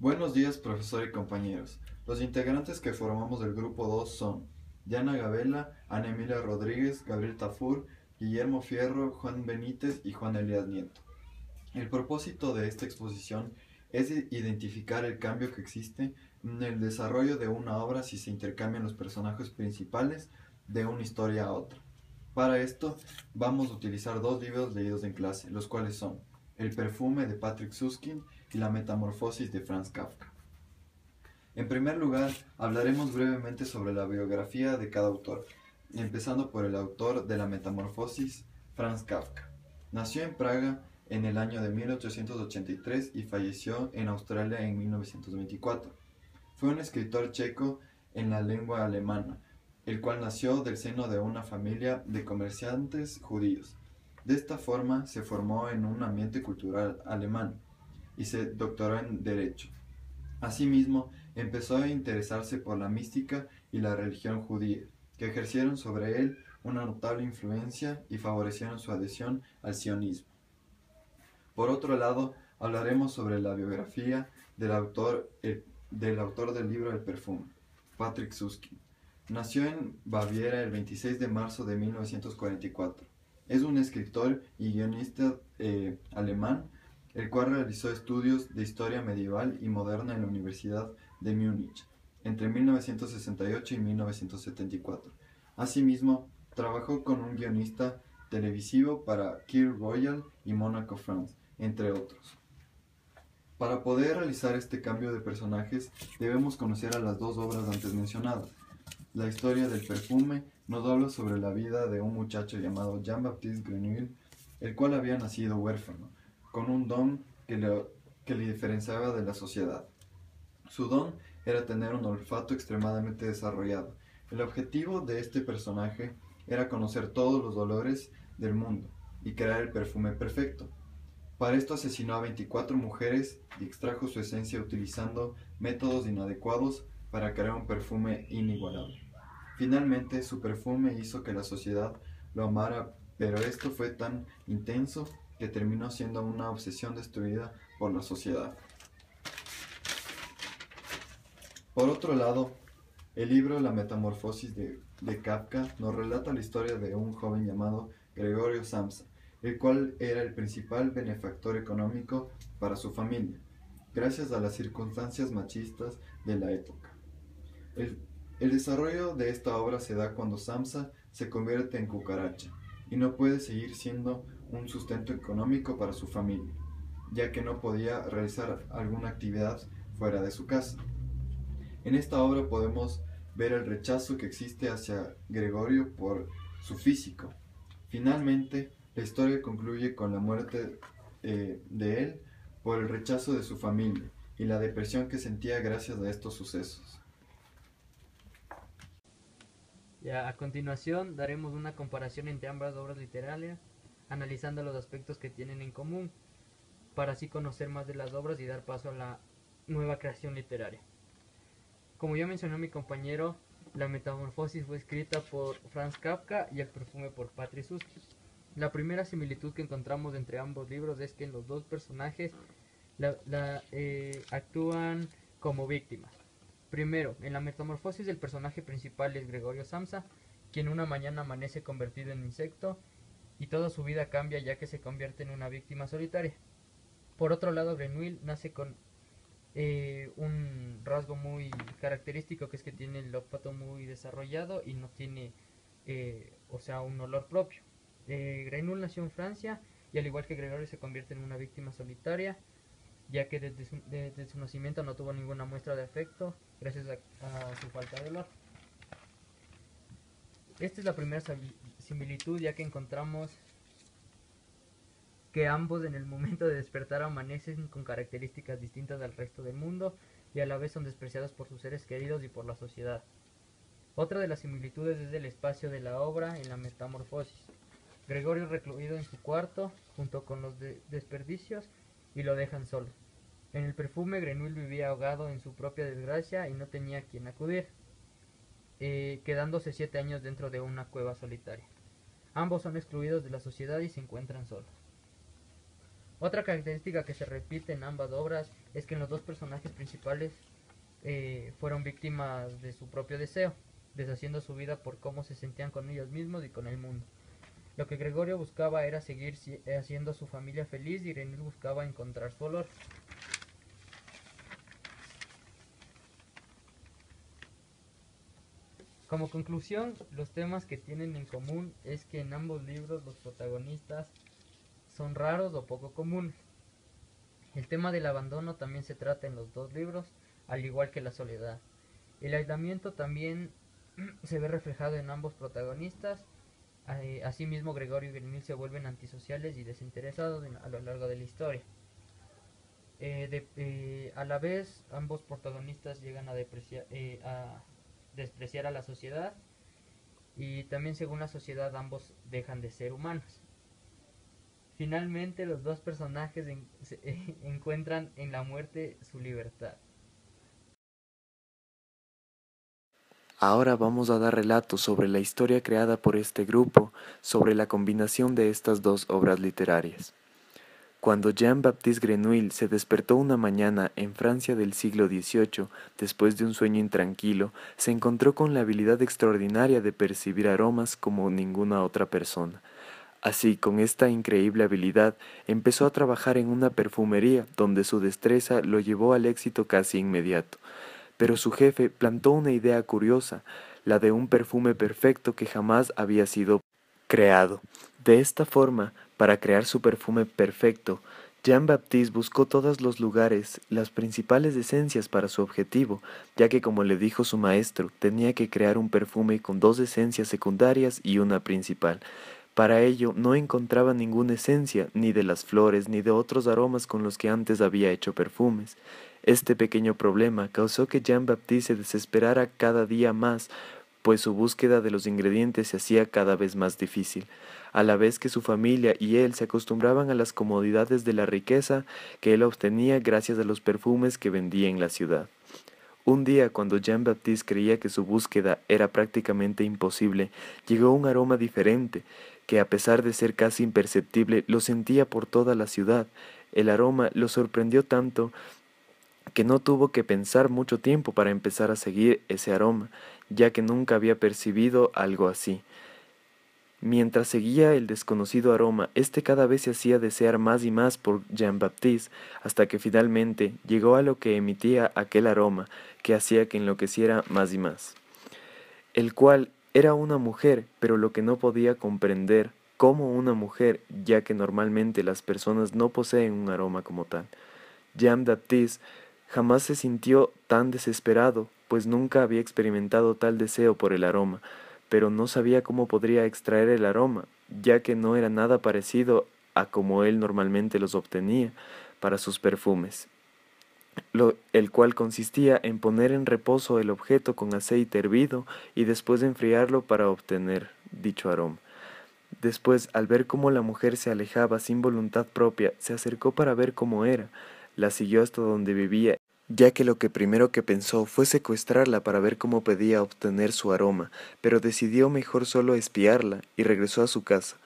Buenos días, profesor y compañeros. Los integrantes que formamos el grupo 2 son Diana Gabela, Ana Emilia Rodríguez, Gabriel Tafur, Guillermo Fierro, Juan Benítez y Juan Elías Nieto. El propósito de esta exposición es identificar el cambio que existe en el desarrollo de una obra si se intercambian los personajes principales de una historia a otra. Para esto vamos a utilizar dos libros leídos en clase, los cuales son El perfume de Patrick Süskind y La metamorfosis de Franz Kafka. En primer lugar, hablaremos brevemente sobre la biografía de cada autor, empezando por el autor de La metamorfosis, Franz Kafka. Nació en Praga en el año de 1883 y falleció en Australia en 1924. Fue un escritor checo en la lengua alemana, el cual nació del seno de una familia de comerciantes judíos. De esta forma se formó en un ambiente cultural alemán y se doctoró en Derecho. Asimismo, empezó a interesarse por la mística y la religión judía, que ejercieron sobre él una notable influencia y favorecieron su adhesión al sionismo. Por otro lado, hablaremos sobre la biografía del autor del libro El perfume, Patrick Süskind. Nació en Baviera el 26 de marzo de 1944. Es un escritor y guionista alemán, el cual realizó estudios de historia medieval y moderna en la Universidad de Múnich entre 1968 y 1974. Asimismo, trabajó con un guionista televisivo para Kir Royal y Monaco France, entre otros. Para poder realizar este cambio de personajes, debemos conocer a las dos obras antes mencionadas. La historia del perfume nos habla sobre la vida de un muchacho llamado Jean-Baptiste Grenouille, el cual había nacido huérfano, con un don que le diferenciaba de la sociedad. Su don era tener un olfato extremadamente desarrollado. El objetivo de este personaje era conocer todos los olores del mundo y crear el perfume perfecto. Para esto asesinó a 24 mujeres y extrajo su esencia utilizando métodos inadecuados para crear un perfume inigualable. Finalmente, su perfume hizo que la sociedad lo amara, pero esto fue tan intenso que terminó siendo una obsesión destruida por la sociedad. Por otro lado, el libro La metamorfosis de Kafka nos relata la historia de un joven llamado Gregorio Samsa, el cual era el principal benefactor económico para su familia, gracias a las circunstancias machistas de la época. El desarrollo de esta obra se da cuando Samsa se convierte en cucaracha y no puede seguir siendo un sustento económico para su familia, ya que no podía realizar alguna actividad fuera de su casa. En esta obra podemos ver el rechazo que existe hacia Gregorio por su físico. Finalmente, la historia concluye con la muerte de él por el rechazo de su familia y la depresión que sentía gracias a estos sucesos. A continuación daremos una comparación entre ambas obras literarias, analizando los aspectos que tienen en común, para así conocer más de las obras y dar paso a la nueva creación literaria. Como ya mencionó mi compañero, La metamorfosis fue escrita por Franz Kafka y El perfume por Patrick Süskind. La primera similitud que encontramos entre ambos libros es que los dos personajes actúan como víctimas. Primero, en La metamorfosis el personaje principal es Gregorio Samsa, quien una mañana amanece convertido en insecto y toda su vida cambia ya que se convierte en una víctima solitaria. Por otro lado, Grenouille nace con un rasgo muy característico, que es que tiene el olfato muy desarrollado y no tiene un olor propio. Grenouille nació en Francia y al igual que Gregorio se convierte en una víctima solitaria, ya que desde su nacimiento no tuvo ninguna muestra de afecto gracias a su falta de olor. Esta es la primera similitud, ya que encontramos que ambos en el momento de despertar amanecen con características distintas al resto del mundo y a la vez son despreciados por sus seres queridos y por la sociedad. Otra de las similitudes es el espacio de la obra en La metamorfosis. Gregorio recluido en su cuarto junto con los desperdicios y lo dejan solo. En El perfume, Grenouille vivía ahogado en su propia desgracia y no tenía a quien acudir, quedándose 7 años dentro de una cueva solitaria. Ambos son excluidos de la sociedad y se encuentran solos. Otra característica que se repite en ambas obras es que los dos personajes principales fueron víctimas de su propio deseo, deshaciendo su vida por cómo se sentían con ellos mismos y con el mundo. Lo que Gregorio buscaba era seguir haciendo a su familia feliz y Grenouille buscaba encontrar su olor. Como conclusión, los temas que tienen en común es que en ambos libros los protagonistas son raros o poco comunes. El tema del abandono también se trata en los dos libros, al igual que la soledad. El aislamiento también se ve reflejado en ambos protagonistas. Asimismo, Gregorio y Grenouille se vuelven antisociales y desinteresados a lo largo de la historia. A la vez, ambos protagonistas llegan a despreciar a la sociedad, y también según la sociedad ambos dejan de ser humanos. Finalmente, los dos personajes encuentran en la muerte su libertad. Ahora vamos a dar relatos sobre la historia creada por este grupo, sobre la combinación de estas dos obras literarias. Cuando Jean-Baptiste Grenouille se despertó una mañana en Francia del siglo XVIII, después de un sueño intranquilo, se encontró con la habilidad extraordinaria de percibir aromas como ninguna otra persona. Así, con esta increíble habilidad, empezó a trabajar en una perfumería, donde su destreza lo llevó al éxito casi inmediato. Pero su jefe plantó una idea curiosa, la de un perfume perfecto que jamás había sido creado. De esta forma, para crear su perfume perfecto, Jean-Baptiste buscó todos los lugares, las principales esencias para su objetivo, ya que como le dijo su maestro, tenía que crear un perfume con dos esencias secundarias y una principal. Para ello no encontraba ninguna esencia, ni de las flores, ni de otros aromas con los que antes había hecho perfumes. Este pequeño problema causó que Jean-Baptiste se desesperara cada día más, pues su búsqueda de los ingredientes se hacía cada vez más difícil, a la vez que su familia y él se acostumbraban a las comodidades de la riqueza que él obtenía gracias a los perfumes que vendía en la ciudad. Un día, cuando Jean-Baptiste creía que su búsqueda era prácticamente imposible, llegó un aroma diferente, que a pesar de ser casi imperceptible, lo sentía por toda la ciudad. El aroma lo sorprendió tanto que no tuvo que pensar mucho tiempo para empezar a seguir ese aroma, ya que nunca había percibido algo así. Mientras seguía el desconocido aroma, este cada vez se hacía desear más y más por Jean-Baptiste, hasta que finalmente llegó a lo que emitía aquel aroma, que hacía que enloqueciera más y más. El cual era una mujer, pero lo que no podía comprender, como una mujer, ya que normalmente las personas no poseen un aroma como tal. Jean-Baptiste jamás se sintió tan desesperado, pues nunca había experimentado tal deseo por el aroma, pero no sabía cómo podría extraer el aroma, ya que no era nada parecido a como él normalmente los obtenía para sus perfumes, el cual consistía en poner en reposo el objeto con aceite hervido y después enfriarlo para obtener dicho aroma. Después, al ver cómo la mujer se alejaba sin voluntad propia, se acercó para ver cómo era, la siguió hasta donde vivía, ya que lo que primero que pensó fue secuestrarla para ver cómo podía obtener su aroma, pero decidió mejor solo espiarla y regresó a su casa.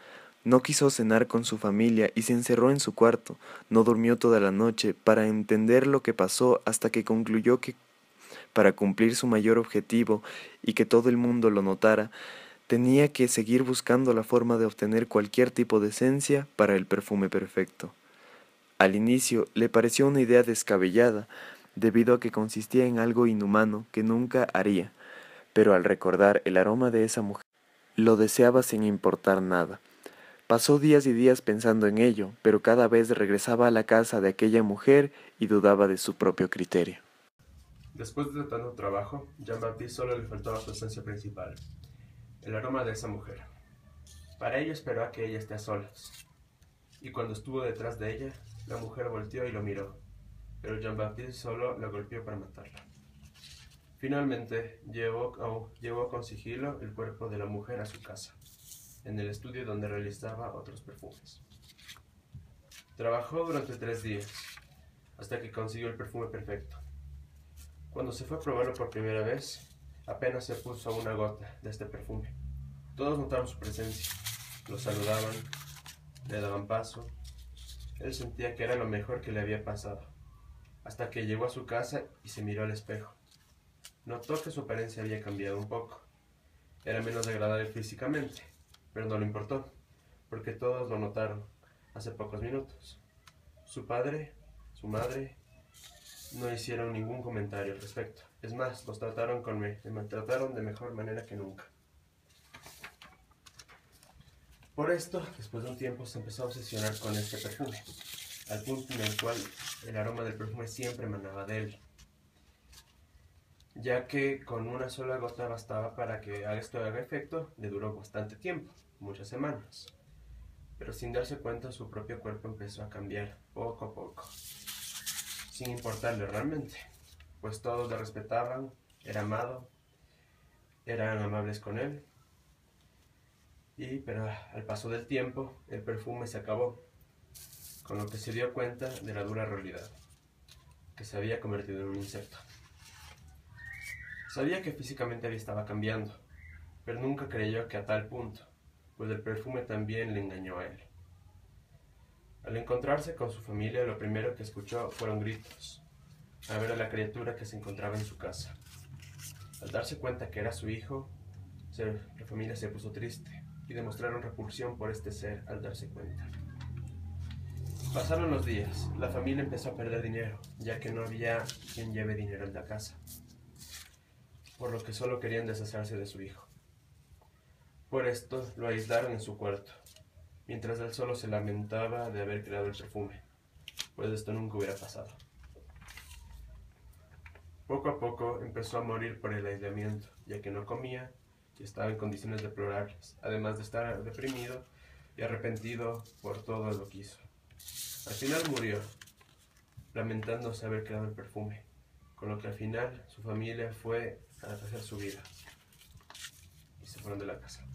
No quiso cenar con su familia y se encerró en su cuarto. No durmió toda la noche para entender lo que pasó hasta que concluyó que para cumplir su mayor objetivo y que todo el mundo lo notara, tenía que seguir buscando la forma de obtener cualquier tipo de esencia para el perfume perfecto. Al inicio le pareció una idea descabellada, debido a que consistía en algo inhumano que nunca haría, pero al recordar el aroma de esa mujer, lo deseaba sin importar nada. Pasó días y días pensando en ello, pero cada vez regresaba a la casa de aquella mujer y dudaba de su propio criterio. Después de tanto trabajo, Jean-Baptiste solo le faltaba su esencia principal, el aroma de esa mujer. Para ello esperó a que ella esté a solas, y cuando estuvo detrás de ella, la mujer volteó y lo miró, pero Jean-Baptiste solo la golpeó para matarla. Finalmente, llevó con sigilo el cuerpo de la mujer a su casa, en el estudio donde realizaba otros perfumes. Trabajó durante 3 días, hasta que consiguió el perfume perfecto. Cuando se fue a probarlo por primera vez, apenas se puso una gota de este perfume. Todos notaron su presencia, lo saludaban, le daban paso. Él sentía que era lo mejor que le había pasado. hasta que llegó a su casa y se miró al espejo. Notó que su apariencia había cambiado un poco. Era menos agradable físicamente, pero no le importó, porque todos lo notaron hace pocos minutos. Su padre, su madre, no hicieron ningún comentario al respecto. Es más, me maltrataron de mejor manera que nunca. Por esto, después de un tiempo, se empezó a obsesionar con este perfume, al punto en el cual el aroma del perfume siempre emanaba de él, ya que con una sola gota bastaba para que esto haga efecto. Le duró bastante tiempo, muchas semanas, pero sin darse cuenta su propio cuerpo empezó a cambiar poco a poco, sin importarle realmente, pues todos le respetaban, era amado, eran amables con él, pero al paso del tiempo el perfume se acabó, con lo que se dio cuenta de la dura realidad, que se había convertido en un insecto. Sabía que físicamente estaba cambiando, pero nunca creyó que a tal punto, pues el perfume también le engañó a él. Al encontrarse con su familia, lo primero que escuchó fueron gritos, a ver a la criatura que se encontraba en su casa. Al darse cuenta que era su hijo, la familia se puso triste y demostraron repulsión por este ser al darse cuenta. Pasaron los días, la familia empezó a perder dinero, ya que no había quien lleve dinero en la casa, por lo que solo querían deshacerse de su hijo. Por esto lo aislaron en su cuarto, mientras él solo se lamentaba de haber creado el perfume, pues esto nunca hubiera pasado. Poco a poco empezó a morir por el aislamiento, ya que no comía y estaba en condiciones deplorables, además de estar deprimido y arrepentido por todo lo que hizo. Al final murió, lamentándose haber creado el perfume, con lo que al final su familia fue a hacer su vida y se fueron de la casa.